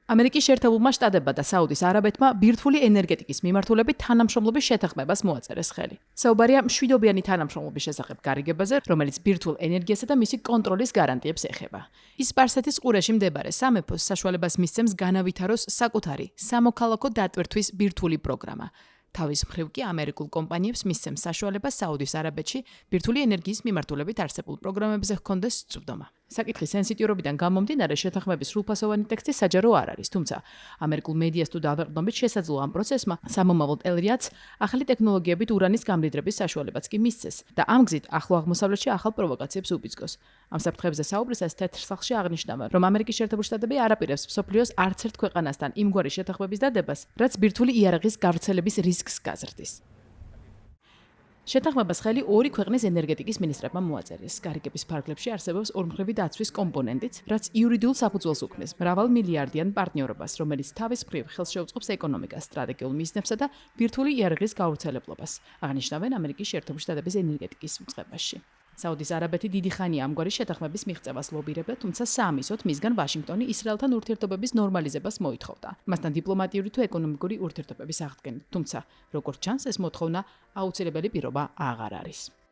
ამერიკის შეერთებულმა შტატებმა და საუდის არაბეთმა ბირთვული ენერგეტიკის მიმართულებით თანამშრომლობის შეთანხმებას მოაწერეს ხელი. საუბარია მშვიდობიანი თანამშრომლობის შესახებ გარიგებაზე, რომელიც ბირთვულ ენერგიასა და მისი კონტროლის გარანტიებს ეხება. ის სპარსეთის ყურეში მდებარე სამეფოს საშუალებას მისცემს განავითაროს საკუთარი სამოქალაქო დატვირთვის ბირთვული პროგრამა. თავის მხრივ კი ამერიკულ კომპანიებს მისცემს საშუალებას საუდის არაბეთში ბირთვული ენერგიის მიმართულებით არსებულ პროგრამებზე ჰქონდეს წვდომა. საკითხის სენსიტიურობიდან გამომდინარე შეთანხმების სრულფასოვანი ტექსტი საჯარო არ არის, თუმცა ამერიკულ მედიას თუ დავეყრდნობით შესაძლოა ამ პროცესმა სამომავალ ტელერიადს ახალი ტექნოლოგიებით ურანის გამდიდრების საშუალებაც კი მისცეს და ამ გზით ახლო აღმოსავლეთში ახალ პროვოკაციებს უბიძგოს. ამ საფრთხებზე საუბრისას თეთრ სახლში აღნიშნავენ, რომ ამერიკის შეერთებული შტატები არ აპირებს მსოფლიოს არც ერთ ქვეყანასთან იმგვარი შეთანხმების დადებას, რაც ბირთვული იარაღის გავრცელების რისკს გაზრდის. შეთანხმებას ხელი ორი ქვეყნის ენერგეტიკის მინისტრებმა მოაწერეს. გარიგების ფარგლებში არსებობს ორმხრივი დაცვის კომპონენტიც, რაც იურიდიულ საფუძველს უქმნის მრავალ მილიარდიან პარტნიორობას, რომელიც თავის მხრივ ხელს შეუწყობს ეკონომიკას, სტრატეგიულ მიზნებსა და ბირთვული იარაღის გავრცელებლობას. აღნიშნავენ ამერიკის შეერთებული შტატების ენერგეტიკის უწყებაში. საუდის არაბეთი დიდი ხანია ამგვარი შეთანხმების მიღწევას ლობირებდა, თუმცა საამისოდ მისგან ვაშინგტონი ისრაელთან ურთიერთობების ნორმალიზებას მოითხოვდა. მასთან დიპლომატიური თუ ეკონომიკური ურთიერთობების აღდგენით, თუმცა როგორც ჩანს, ეს მოთხოვნა აუცილებელი პირობა აღარ არის.